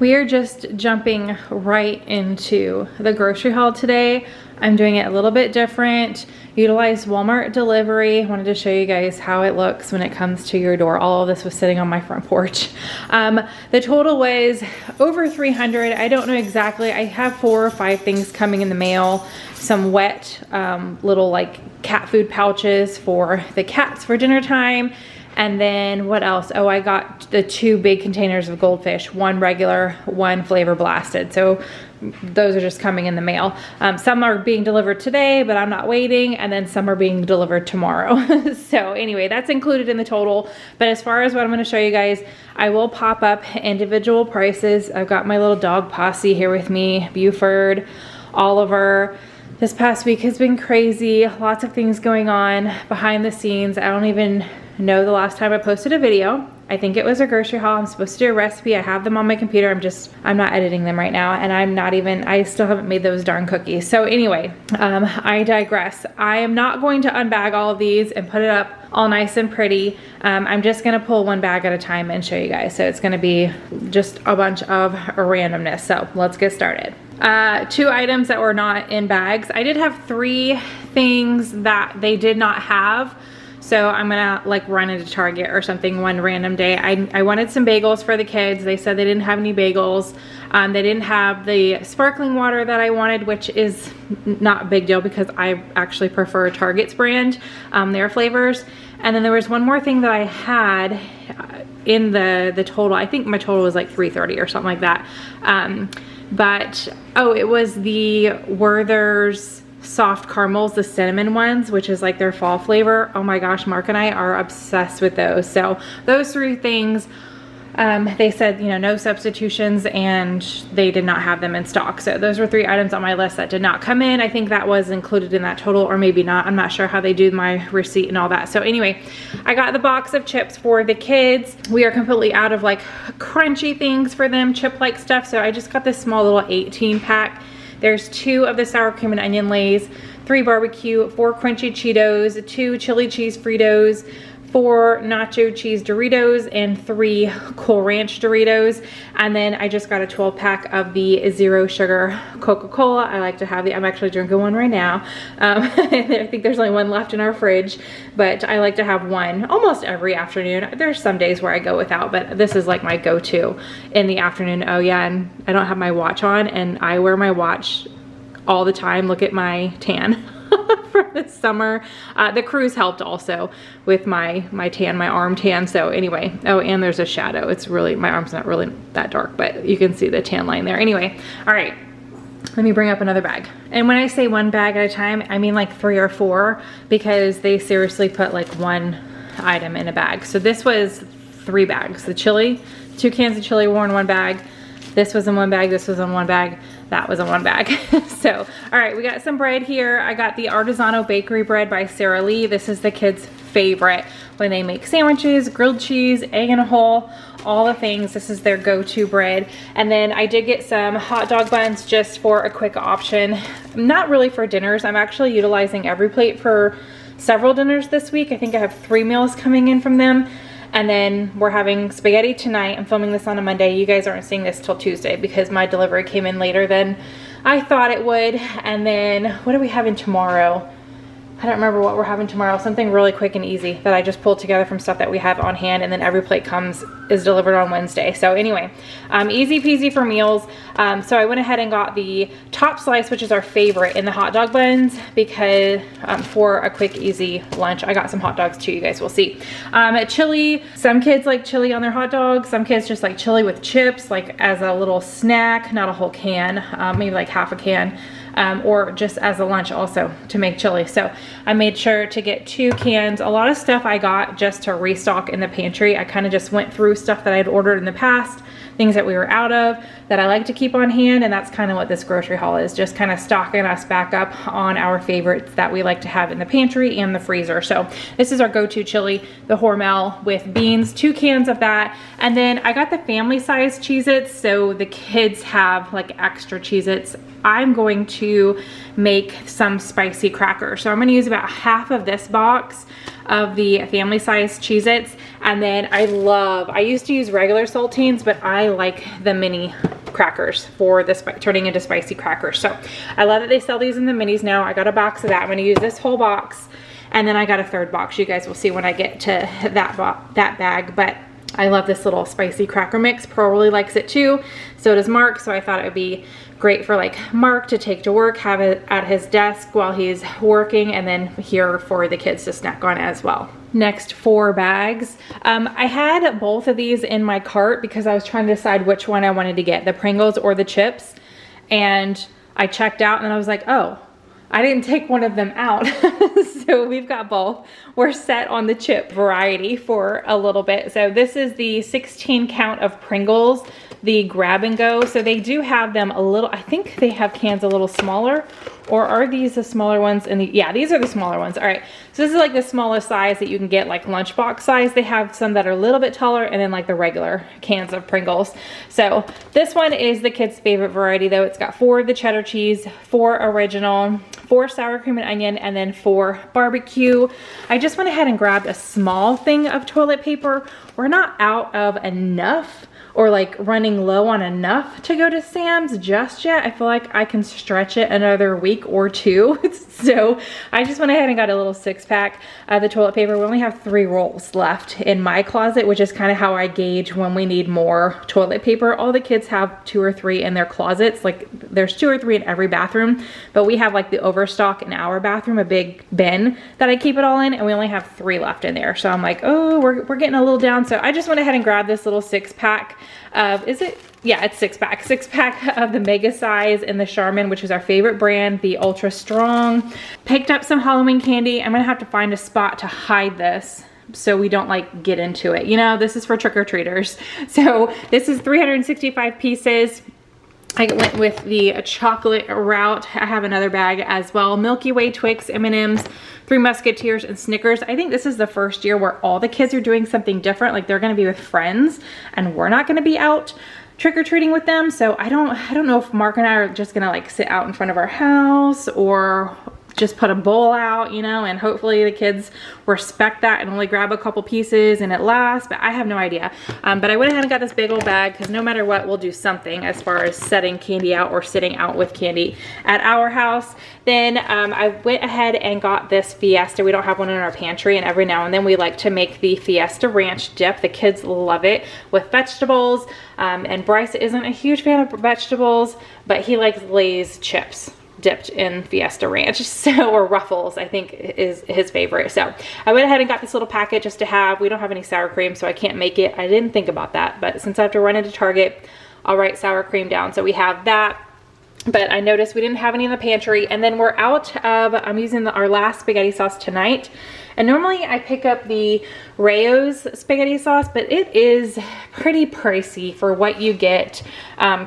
we are just jumping right into the grocery haul today. I'm doing it a little bit different. Utilize Walmart delivery. Wanted to show you guys how it looks when it comes to your door. All of this was sitting on my front porch. The total was over 300. I don't know exactly. I have 4 or 5 things coming in the mail. Some wet little like cat food pouches for the cats for dinner time. And then what else? Oh, I got the 2 big containers of goldfish, 1 regular, 1 flavor blasted. So those are just coming in the mail. Some are being delivered today, but I'm not waiting. And then some are being delivered tomorrow. So anyway, that's included in the total. But as far as what I'm going to show you guys, I will pop up individual prices. I've got my little dog posse here with me, Buford, Oliver. This past week has been crazy. Lots of things going on behind the scenes. I don't even know the last time I posted a video. I think it was a grocery haul. I'm supposed to do a recipe. I have them on my computer. I'm not editing them right now. And I still haven't made those darn cookies. So anyway, I digress. I am not going to unbag all of these and put it up all nice and pretty. I'm just gonna pull 1 bag at a time and show you guys. So it's gonna be just a bunch of randomness. So let's get started. 2 items that were not in bags. I did have 3 things that they did not have. So I'm gonna like run into Target or something one random day. I wanted some bagels for the kids. They said they didn't have any bagels. They didn't have the sparkling water that I wanted, which is not a big deal because I actually prefer Target's brand, their flavors. And then there was one more thing that I had in the total. I think my total was like $330 or something like that. It was the Werther's soft caramels, the cinnamon ones, which is like their fall flavor. Oh my gosh, Mark and I are obsessed with those. So those 3 things, they said, you know, no substitutions, and they did not have them in stock. So those were 3 items on my list that did not come in. I think that was included in that total, or maybe not. I'm not sure how they do my receipt and all that. So anyway, I got the box of chips for the kids. We are completely out of like crunchy things for them, chip-like stuff. So I just got this small little 18 pack. There's 2 of the sour cream and onion Lay's, 3 barbecue, 4 crunchy Cheetos, 2 chili cheese Fritos, 4 nacho cheese Doritos, and 3 Cool Ranch Doritos. And then I just got a 12 pack of the 0 sugar Coca-Cola. I like to have I'm actually drinking one right now. I think there's only 1 left in our fridge, but I like to have one almost every afternoon. There's some days where I go without, but this is like my go-to in the afternoon. Oh yeah, and I don't have my watch on, and I wear my watch all the time. Look at my tan. For the summer. The cruise helped also with my tan, my arm tan. So anyway, oh, and there's a shadow. It's really, my arm's not really that dark, but you can see the tan line there. Anyway, all right, let me bring up another bag. And when I say 1 bag at a time, I mean like 3 or 4, because they seriously put like 1 item in a bag. So this was 3 bags. The chili, 2 cans of chili were in 1 bag. This was in 1 bag, this was in 1 bag, that was in 1 bag. So, all right, we got some bread here. I got the Artisanal Bakery bread by Sara Lee. This is the kids' favorite when they make sandwiches, grilled cheese, egg in a hole, all the things. This is their go-to bread. And then I did get some hot dog buns just for a quick option. Not really for dinners. I'm actually utilizing Every Plate for several dinners this week. I think I have 3 meals coming in from them. And then we're having spaghetti tonight. I'm filming this on a Monday. You guys aren't seeing this till Tuesday because my delivery came in later than I thought it would. And then what are we having tomorrow? I don't remember what we're having tomorrow. Something really quick and easy that I just pulled together from stuff that we have on hand, and then Every Plate is delivered on Wednesday. So anyway, easy peasy for meals. So I went ahead and got the top slice, which is our favorite in the hot dog buns, because for a quick easy lunch. I got some hot dogs too, you guys will see. Chili, some kids like chili on their hot dogs. Some kids just like chili with chips, like as a little snack, not a whole can, maybe like half a can. Or just as a lunch also to make chili. So I made sure to get 2 cans. A lot of stuff I got just to restock in the pantry. I kind of just went through stuff that I'd ordered in the past, things that we were out of that I like to keep on hand, and that's kind of what this grocery haul is, just kind of stocking us back up on our favorites that we like to have in the pantry and the freezer. So this is our go-to chili, the Hormel with beans, 2 cans of that. And then I got the family size Cheez-Its, so the kids have like extra Cheez-Its. I'm going to make some spicy crackers. So I'm gonna use about half of this box of the family size Cheez-Its. And then I used to use regular saltines, but I like the mini crackers for the turning into spicy crackers. So I love that they sell these in the minis now. I got a box of that. I'm gonna use this whole box, and then I got a third box. You guys will see when I get to that bag, but I love this little spicy cracker mix. Pearl really likes it too. So does Mark. So I thought it would be great for like Mark to take to work, have it at his desk while he's working, and then here for the kids to snack on as well. Next, 4 bags. I had both of these in my cart because I was trying to decide which one I wanted to get, the Pringles or the chips. And I checked out and I was like, oh, I didn't take one of them out. So we've got both. We're set on the chip variety for a little bit. So this is the 16 count of Pringles, the grab and go. So they do have them a little, I think they have cans a little smaller, or are these the smaller ones? Yeah, these are the smaller ones. All right, so this is like the smallest size that you can get, like lunchbox size. They have some that are a little bit taller, and then like the regular cans of Pringles. So this one is the kids' favorite variety though. It's got 4 of the cheddar cheese, 4 original, 4 sour cream and onion, and then 4 barbecue. I just went ahead and grabbed a small thing of toilet paper. We're not out of enough or like running low on enough to go to Sam's just yet. I feel like I can stretch it another week or 2. So I just went ahead and got a little 6-pack of the toilet paper. We only have 3 rolls left in my closet, which is kind of how I gauge when we need more toilet paper. All the kids have 2 or 3 in their closets. Like there's 2 or 3 in every bathroom, but we have like the overstock in our bathroom, a big bin that I keep it all in, and we only have 3 left in there. So I'm like, oh, we're getting a little down. So I just went ahead and grabbed this little 6-pack of, yeah, it's 6-pack of the mega size in the Charmin, which is our favorite brand, the ultra strong. Picked up some Halloween candy. I'm gonna have to find a spot to hide this so we don't like get into it. You know, this is for trick-or-treaters. So this is 365 pieces. I went with the chocolate route. I have another bag as well. Milky Way, Twix, M&Ms, 3 Musketeers, and Snickers. I think this is the first year where all the kids are doing something different. Like they're gonna be with friends and we're not gonna be out trick-or-treating with them. So I don't know if Mark and I are just gonna like sit out in front of our house or just put a bowl out, you know, and hopefully the kids respect that and only grab a couple pieces and it lasts, but I have no idea. But I went ahead and got this big old bag because no matter what, we'll do something as far as setting candy out or sitting out with candy at our house. Then I went ahead and got this Fiesta. We don't have one in our pantry, and every now and then we like to make the Fiesta Ranch dip. The kids love it with vegetables, and Bryce isn't a huge fan of vegetables, but he likes Lay's chips dipped in Fiesta Ranch, so, or Ruffles, I think is his favorite. So I went ahead and got this little packet just to have. We don't have any sour cream, so I can't make it. I didn't think about that, but since I have to run into Target, I'll write sour cream down. So we have that. But I noticed we didn't have any in the pantry, and then we're out of, I'm using our last spaghetti sauce tonight. And normally I pick up the Rayo's spaghetti sauce, but it is pretty pricey for what you get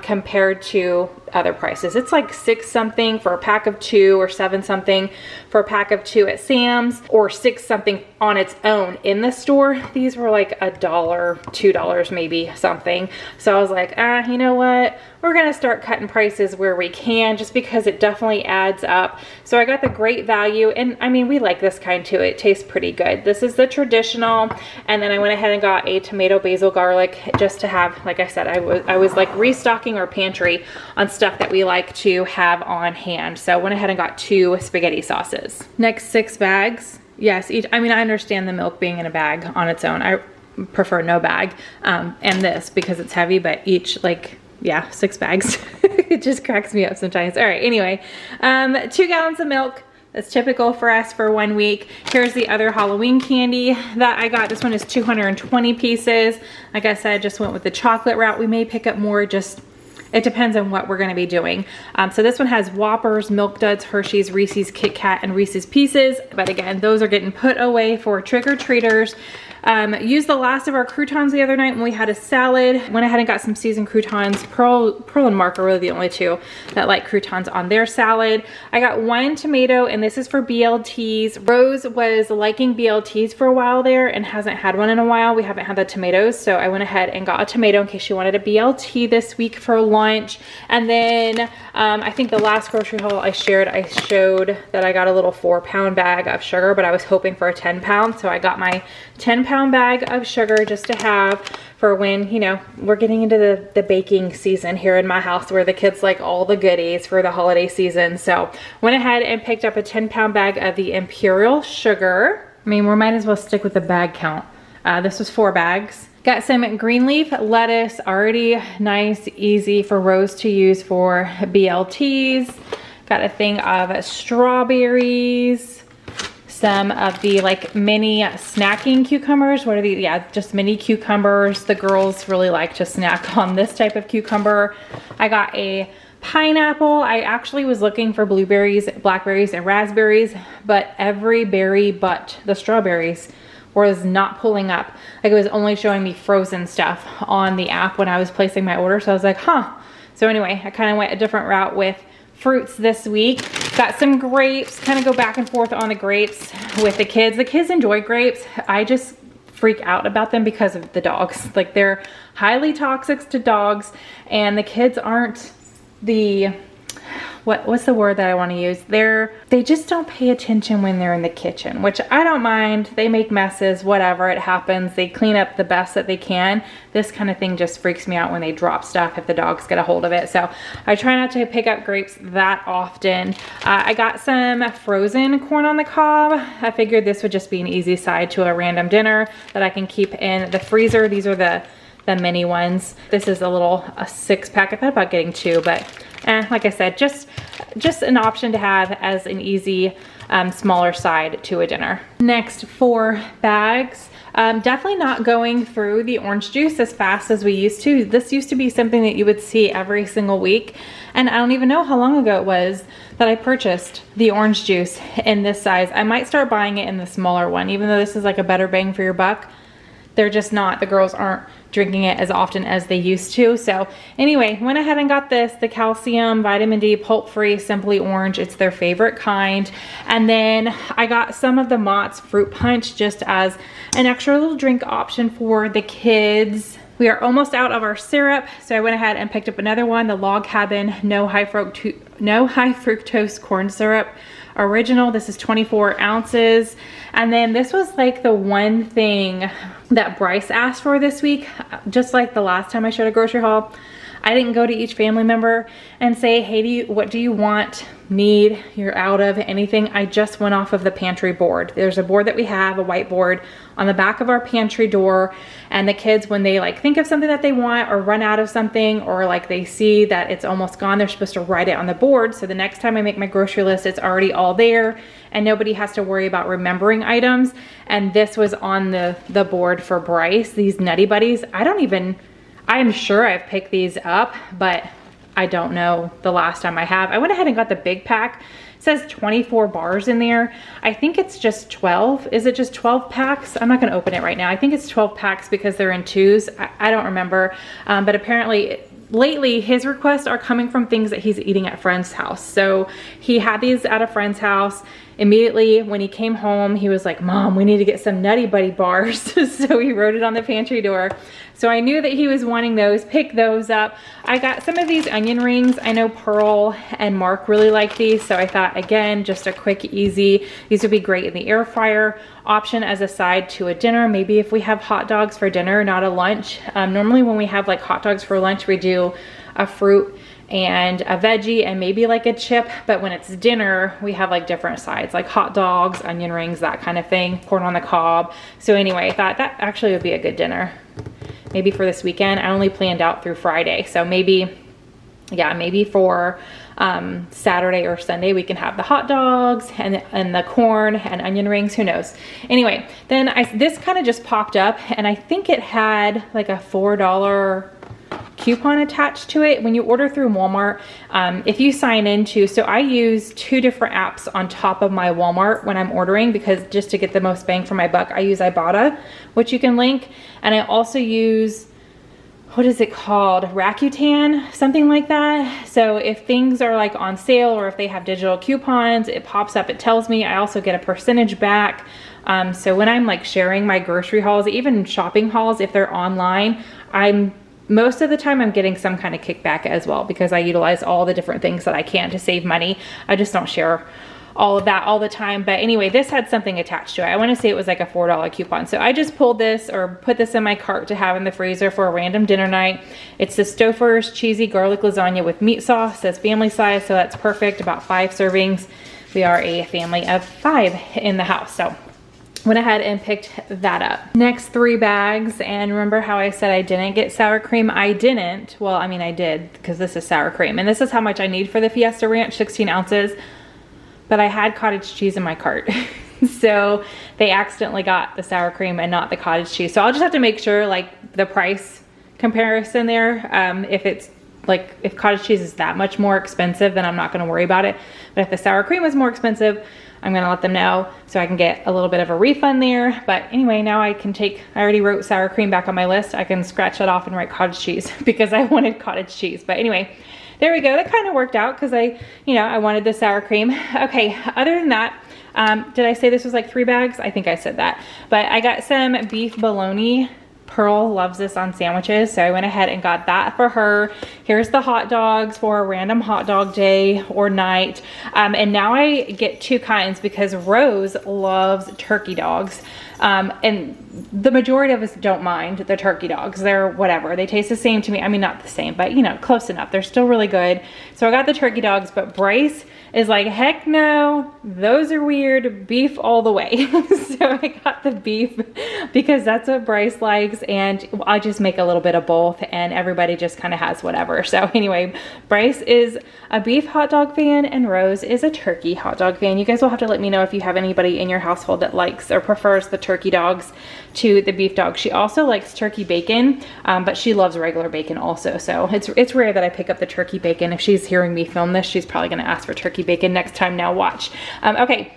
compared to other prices. It's like $6 something for a pack of 2, or $7 something for a pack of 2 at Sam's, or $6 something on its own in the store. These were like $1, $2 maybe something. So I was like, you know what? We're gonna start cutting prices where we can, just because it definitely adds up. So I got the great value, and I mean, we like this kind too. It tastes pretty good. This is the traditional, and then I went ahead and got a tomato basil garlic just to have, like I said, I was like restocking our pantry on stuff that we like to have on hand. So I went ahead and got 2 spaghetti sauces. Next, 6 bags. Yes, I mean, I understand the milk being in a bag on its own. I prefer no bag, and this because it's heavy, but each, like, yeah, 6 bags. It just cracks me up sometimes. All right, anyway, 2 gallons of milk. That's typical for us for 1 week. Here's the other Halloween candy that I got. This one is 220 pieces. Like I said, just went with the chocolate route. We may pick up more, just it depends on what we're gonna be doing. So this one has Whoppers, Milk Duds, Hershey's, Reese's, Kit Kat, and Reese's Pieces. But again, those are getting put away for trick-or-treaters. Used the last of our croutons the other night when we had a salad. Went ahead and got some seasoned croutons. Pearl and Mark are really the only 2 that like croutons on their salad. I got 1 tomato, and this is for BLTs. Rose was liking BLTs for a while there and hasn't had one in a while. We haven't had the tomatoes, so I went ahead and got a tomato in case she wanted a BLT this week for lunch. And then I think the last grocery haul I showed that I got a little 4-pound bag of sugar, but I was hoping for a 10-pound, so I got my 10-pound 10-pound bag of sugar just to have for when, you know, we're getting into the baking season here in my house where the kids like all the goodies for the holiday season. So went ahead and picked up a 10-pound bag of the Imperial sugar. I mean, we might as well stick with the bag count. This was 4 bags. Got some green leaf lettuce, already nice, easy for Rose to use for BLTs. Got a thing of strawberries, some of the like mini snacking cucumbers. What are these? Yeah, just mini cucumbers. The girls really like to snack on this type of cucumber. I got a pineapple. I actually was looking for blueberries, blackberries, and raspberries, but every berry but the strawberries was not pulling up. Like it was only showing me frozen stuff on the app when I was placing my order. So I was like, huh. So anyway, I kind of went a different route with fruits this week. Got some grapes, kind of go back and forth on the grapes with the kids. The kids enjoy grapes. I just freak out about them because of the dogs. Like they're highly toxic to dogs, and the kids aren't the, what's the word that I want to use? They just don't pay attention when they're in the kitchen, which I don't mind. They make messes, whatever, it happens. They clean up the best that they can. This kind of thing just freaks me out when they drop stuff if the dogs get a hold of it. So I try not to pick up grapes that often. I got some frozen corn on the cob. I figured this would just be an easy side to a random dinner that I can keep in the freezer. These are the mini ones. This is a 6-pack. I thought about getting 2, but like I said, just an option to have as an easy smaller side to a dinner. Next, 4 bags. Definitely not going through the orange juice as fast as we used to. This used to be something that you would see every single week, and I don't even know how long ago it was that I purchased the orange juice in this size. I might start buying it in the smaller one, even though this is like a better bang for your buck. They're just not, the girls aren't drinking it as often as they used to. So anyway, went ahead and got this, the calcium, vitamin D, pulp-free, Simply Orange. It's their favorite kind. And then I got some of the Mott's Fruit Punch just as an extra little drink option for the kids. We are almost out of our syrup, so I went ahead and picked up another one, the Log Cabin no high fructose corn syrup original. This is 24 ounces. And then this was like the one thing that Bryce asked for this week. Just like the last time I showed a grocery haul, I didn't go to each family member and say, hey, what do you want, need, you're out of, anything. I just went off of the pantry board. There's a board that we have, a whiteboard on the back of our pantry door, and the kids, when they like think of something that they want or run out of something, or like they see that it's almost gone, they're supposed to write it on the board. So the next time I make my grocery list, it's already all there and nobody has to worry about remembering items. And this was on the board for Bryce, these Nutty Buddies. I am sure I've picked these up, but I don't know the last time I have. I went ahead and got the big pack. It says 24 bars in there. I think it's just 12. Is it just 12 packs? I'm not gonna open it right now. I think it's 12 packs because they're in 2s. I don't remember, but apparently lately his requests are coming from things that he's eating at a friend's house. So he had these at a friend's house. Immediately when he came home, he was like, Mom, we need to get some Nutty Buddy bars. So he wrote it on the pantry door. So I knew that he was wanting those, pick those up. I got some of these onion rings. I know Pearl and Mark really like these. So I thought, again, just a quick, easy, these would be great in the air fryer option as a side to a dinner. Maybe if we have hot dogs for dinner, not a lunch. Normally when we have like hot dogs for lunch, we do a fruit and a veggie and maybe like a chip, but when it's dinner we have like different sides, like hot dogs, onion rings, that kind of thing, corn on the cob. So anyway, I thought that actually would be a good dinner maybe for this weekend. I only planned out through Friday, so maybe, yeah, maybe for Saturday or Sunday we can have the hot dogs and the corn and onion rings, who knows. Anyway, then this kind of just popped up, and I think it had like a $4 coupon attached to it when you order through Walmart. If you sign into, so I use 2 different apps on top of my Walmart when I'm ordering, because just to get the most bang for my buck, I use Ibotta, which you can link, and I also use, what is it called, Rakuten, something like that. So if things are like on sale or if they have digital coupons, it pops up, it tells me. I also get a percentage back. So when I'm like sharing my grocery hauls, even shopping hauls, if they're online, most of the time I'm getting some kind of kickback as well, because I utilize all the different things that I can to save money. I just don't share all of that all the time. But anyway, this had something attached to it. I want to say it was like a $4 coupon. So I just pulled this or put this in my cart to have in the freezer for a random dinner night. It's the Stouffer's cheesy garlic lasagna with meat sauce. It says family size, so that's perfect, about 5 servings. We are a family of 5 in the house, so went ahead and picked that up. Next 3 bags, and remember how I said I didn't get sour cream? I didn't. Well, I mean, I did, because this is sour cream, and this is how much I need for the Fiesta Ranch, 16 ounces, but I had cottage cheese in my cart. So they accidentally got the sour cream and not the cottage cheese. So I'll just have to make sure, like, the price comparison there, if it's like, if cottage cheese is that much more expensive, then I'm not gonna worry about it. But if the sour cream is more expensive, I'm gonna let them know so I can get a little bit of a refund there. But anyway, now I already wrote sour cream back on my list. I can scratch that off and write cottage cheese because I wanted cottage cheese. But anyway, there we go. That kind of worked out because I wanted the sour cream. Okay, other than that, did I say this was like 3 bags? I think I said that. But I got some beef bologna. Pearl loves this on sandwiches, so I went ahead and got that for her. Here's the hot dogs for a random hot dog day or night. And now I get 2 kinds because Rose loves turkey dogs. And the majority of us don't mind the turkey dogs. They're whatever. They taste the same to me. I mean, not the same, but you know, close enough. They're still really good. So I got the turkey dogs, but Bryce is like, heck no, those are weird, beef all the way. So I got the beef because that's what Bryce likes, and I just make a little bit of both and everybody just kind of has whatever. So anyway, Bryce is a beef hot dog fan and Rose is a turkey hot dog fan. You guys will have to let me know if you have anybody in your household that likes or prefers the turkey dogs to the beef dog. She also likes turkey bacon, but she loves regular bacon also. So it's rare that I pick up the turkey bacon. If she's hearing me film this, she's probably gonna ask for turkey bacon next time. Now watch. Okay.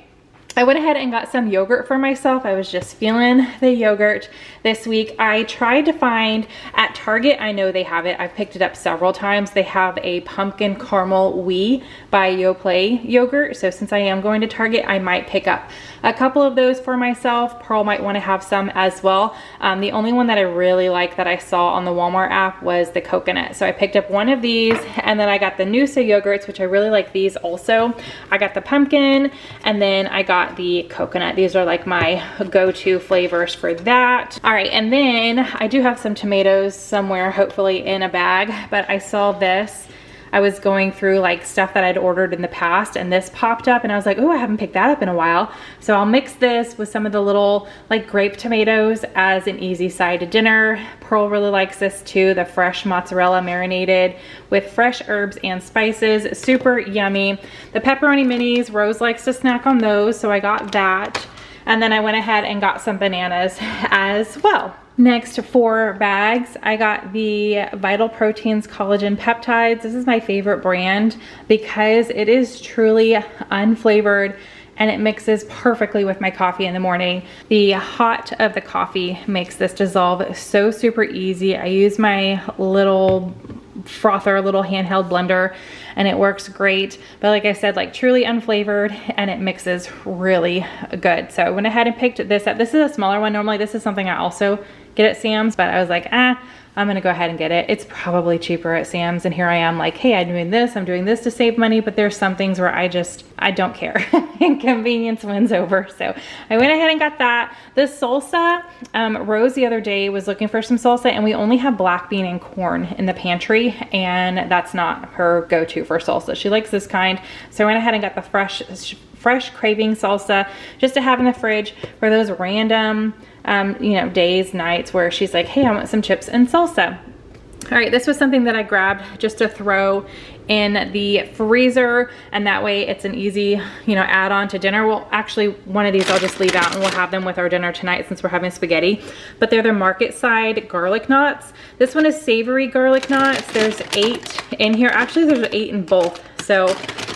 I went ahead and got some yogurt for myself. I was just feeling the yogurt this week. I tried to find at Target, I know they have it. I've picked it up several times. They have a pumpkin caramel wee by Yoplait yogurt. So since I am going to Target, I might pick up a couple of those for myself. Pearl might want to have some as well. The only one that I really like that I saw on the Walmart app was the coconut. So I picked up one of these, and then I got the Noosa yogurts, which I really like these also. I got the pumpkin, and then I got the coconut. These are like my go-to flavors for that. All right, and then I do have some tomatoes somewhere, hopefully in a bag, but I saw this. I was going through like stuff that I'd ordered in the past, and this popped up and I was like, oh, I haven't picked that up in a while. So I'll mix this with some of the little like grape tomatoes as an easy side to dinner. Pearl really likes this too, the fresh mozzarella marinated with fresh herbs and spices. Super yummy. The pepperoni minis, Rose likes to snack on those, so I got that. And then I went ahead and got some bananas as well. Next 4 bags, I got the Vital Proteins Collagen Peptides. This is my favorite brand because it is truly unflavored and it mixes perfectly with my coffee in the morning. The hot of the coffee makes this dissolve so super easy. I use my little frother, little handheld blender, and it works great. But like I said, like truly unflavored, and it mixes really good. So I went ahead and picked this up. This is a smaller one. Normally this is something I also get at Sam's, but I was like, I'm gonna go ahead and get it. It's probably cheaper at Sam's, and here I am like, hey, I'm doing this to save money, but there's some things where I don't care. And convenience wins over. So I went ahead and got that. The salsa, Rose the other day was looking for some salsa, and we only have black bean and corn in the pantry, and that's not her go-to for salsa. She likes this kind. So I went ahead and got the fresh craving salsa just to have in the fridge for those random days, nights where she's like, hey, I want some chips and salsa. All right, this was something that I grabbed just to throw in the freezer, and that way it's an easy, add-on to dinner. Well, actually, one of these I'll just leave out and we'll have them with our dinner tonight since we're having spaghetti. But they're the Market Side garlic knots. This one is savory garlic knots. There's 8 in here. Actually, there's 8 in both. So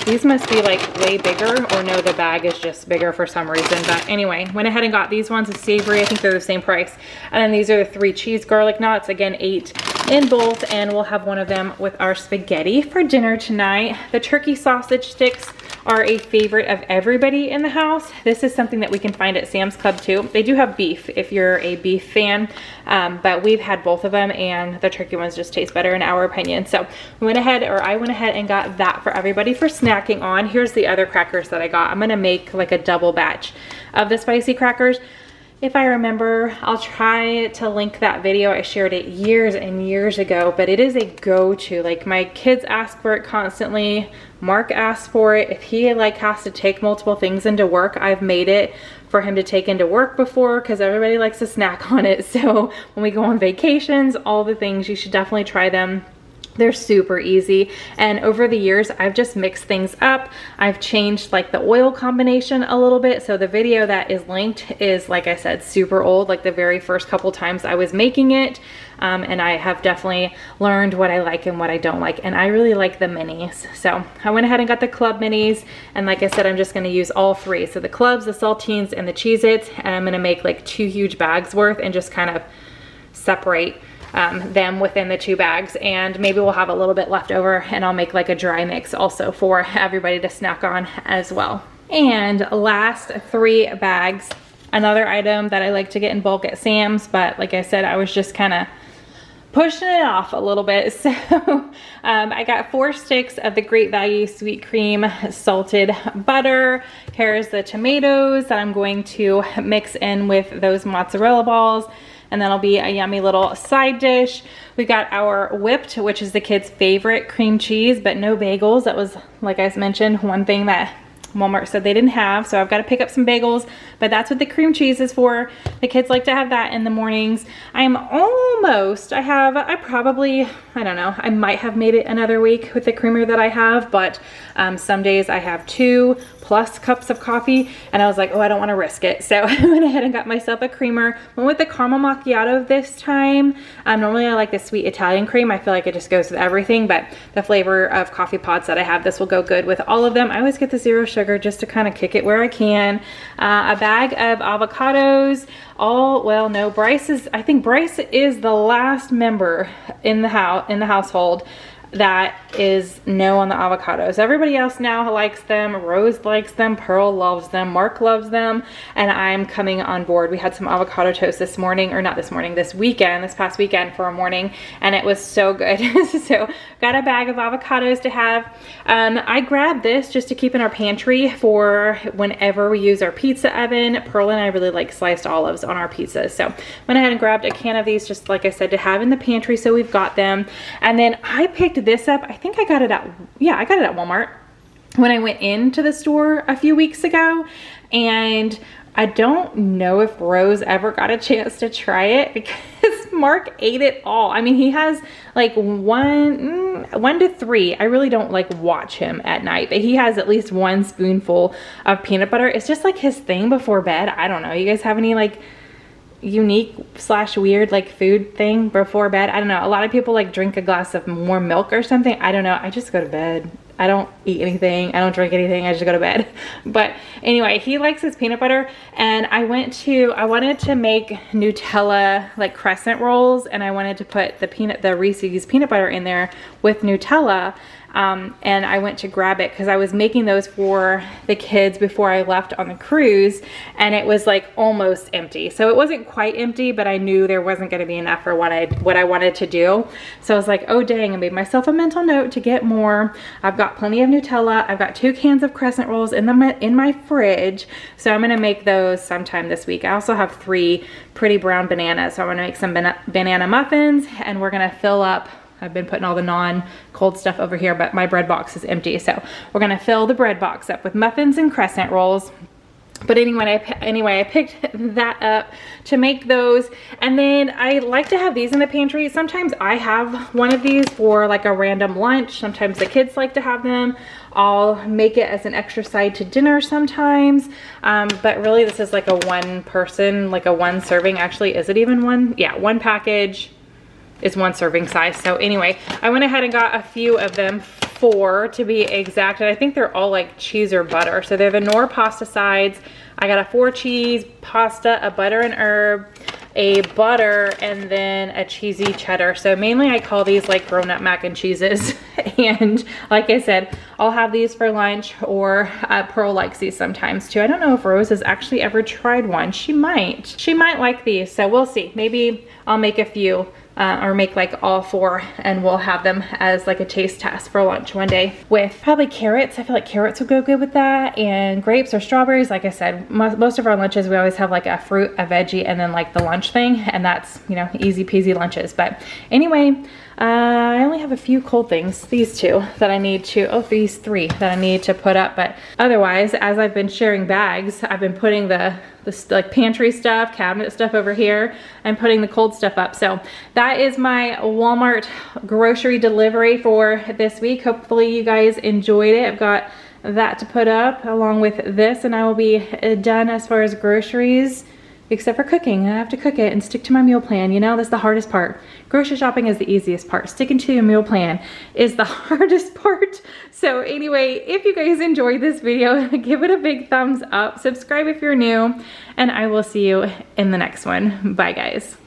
these must be like way bigger, or no, the bag is just bigger for some reason. But anyway, went ahead and got these ones. It's savory. I think they're the same price. And then these are the 3 cheese garlic knots. Again, 8 in both, and we'll have one of them with our spaghetti for dinner tonight. The turkey sausage sticks are a favorite of everybody in the house. This is something that we can find at Sam's Club too. They do have beef if you're a beef fan, but we've had both of them and the turkey ones just taste better in our opinion. So I went ahead and got that for everybody for snacking on. Here's the other crackers that I got. I'm gonna make like a double batch of the spicy crackers. If I remember, I'll try to link that video. I shared it years and years ago, but it is a go-to. Like my kids ask for it constantly. Mark asks for it. If he like has to take multiple things into work, I've made it for him to take into work before because everybody likes to snack on it. So when we go on vacations, all the things, you should definitely try them. They're super easy, and over the years I've just mixed things up. I've changed like the oil combination a little bit, so the video that is linked is, like I said, super old, like the very first couple times I was making it. And I have definitely learned what I like and what I don't like, and I really like the minis. So I went ahead and got the club minis, and like I said, I'm just going to use all three, so the clubs, the saltines, and the Cheez-Its, and I'm going to make like 2 huge bags worth and just kind of separate them within the 2 bags, and maybe we'll have a little bit left over and I'll make like a dry mix also for everybody to snack on as well. And last 3 bags, another item that I like to get in bulk at Sam's, but like I said, I was just kind of pushing it off a little bit. So I got 4 sticks of the Great Value Sweet Cream Salted Butter. Here's the tomatoes that I'm going to mix in with those mozzarella balls, and that'll be a yummy little side dish. We got our whipped, which is the kids' favorite, cream cheese, but no bagels. That was, like I mentioned, one thing that Walmart said they didn't have, so I've got to pick up some bagels, but that's what the cream cheese is for. The kids like to have that in the mornings. I don't know, I might have made it another week with the creamer that I have, but some days I have 2+ cups of coffee, and I was like, oh, I don't want to risk it. So I went ahead and got myself a creamer. Went with the caramel macchiato this time. Normally I like the sweet Italian cream. I feel like it just goes with everything, but the flavor of coffee pods that I have, this will go good with all of them. I always get the 0 sugar just to kind of kick it where I can. A bag of avocados. I think Bryce is the last member in the household that is no on the avocados. Everybody else now likes them. Rose likes them. Pearl loves them. Mark loves them. And I'm coming on board. We had some avocado toast this morning, or not this morning, this past weekend for a morning, and it was so good. So got a bag of avocados to have. I grabbed this just to keep in our pantry for whenever we use our pizza oven. Pearl and I really like sliced olives on our pizzas. So went ahead and grabbed a can of these, just like I said, to have in the pantry, so we've got them. And then I picked this up. I think I got it at Walmart when I went into the store a few weeks ago, and I don't know if Rose ever got a chance to try it because Mark ate it all. I mean, he has like 1 to 3. I really don't like watch him at night, but he has at least 1 spoonful of peanut butter. It's just like his thing before bed. I don't know. You guys have any like unique / weird like food thing before bed? I don't know. A lot of people like drink a glass of warm milk or something. I don't know. I just go to bed. I don't eat anything. I don't drink anything. I just go to bed. But anyway, he likes his peanut butter, and I wanted to make Nutella like crescent rolls, and I wanted to put the Reese's peanut butter in there with Nutella. And I went to grab it because I was making those for the kids before I left on the cruise, and it was like almost empty. So it wasn't quite empty, but I knew there wasn't going to be enough for what I wanted to do. So I was like, oh dang, I made myself a mental note to get more. I've got plenty of Nutella. I've got 2 cans of crescent rolls in my fridge. So I'm going to make those sometime this week. I also have 3 pretty brown bananas. So I'm going to make some banana muffins, and we're going to fill up. I've been putting all the non-cold stuff over here, but my bread box is empty. So we're gonna fill the bread box up with muffins and crescent rolls. But anyway, I picked that up to make those. And then I like to have these in the pantry. Sometimes I have one of these for like a random lunch. Sometimes the kids like to have them. I'll make it as an extra side to dinner sometimes. But really this is like a 1 person, like a 1 serving. Actually, is it even 1? Yeah, 1 package is 1 serving size. So anyway, I went ahead and got a few of them 4 to be exact, and I think they're all like cheese or butter. So they're the Knorr pasta sides. I got a 4 cheese pasta, a butter and herb, a butter, and then a cheesy cheddar. So mainly I call these like grown-up mac and cheeses. And like I said, I'll have these for lunch, or Pearl likes these sometimes too. I don't know if Rose has actually ever tried one. She might like these, so we'll see. Maybe I'll make a few or make like all 4, and we'll have them as like a taste test for lunch one day with probably carrots. I feel like carrots would go good with that, and grapes or strawberries. Like I said, most of our lunches, we always have like a fruit, a veggie, and then like the lunch thing, and that's, you know, easy peasy lunches. But anyway, I only have a few cold things, these 2 that I need to, these 3 that I need to put up. But otherwise, as I've been sharing bags, I've been putting the like pantry stuff, cabinet stuff over here, and putting the cold stuff up. So that is my Walmart grocery delivery for this week. Hopefully you guys enjoyed it. I've got that to put up along with this, and I will be done as far as groceries, except for cooking. I have to cook it and stick to my meal plan. You know, that's the hardest part. Grocery shopping is the easiest part. Sticking to your meal plan is the hardest part. So anyway, if you guys enjoyed this video, give it a big thumbs up. Subscribe if you're new, and I will see you in the next one. Bye, guys.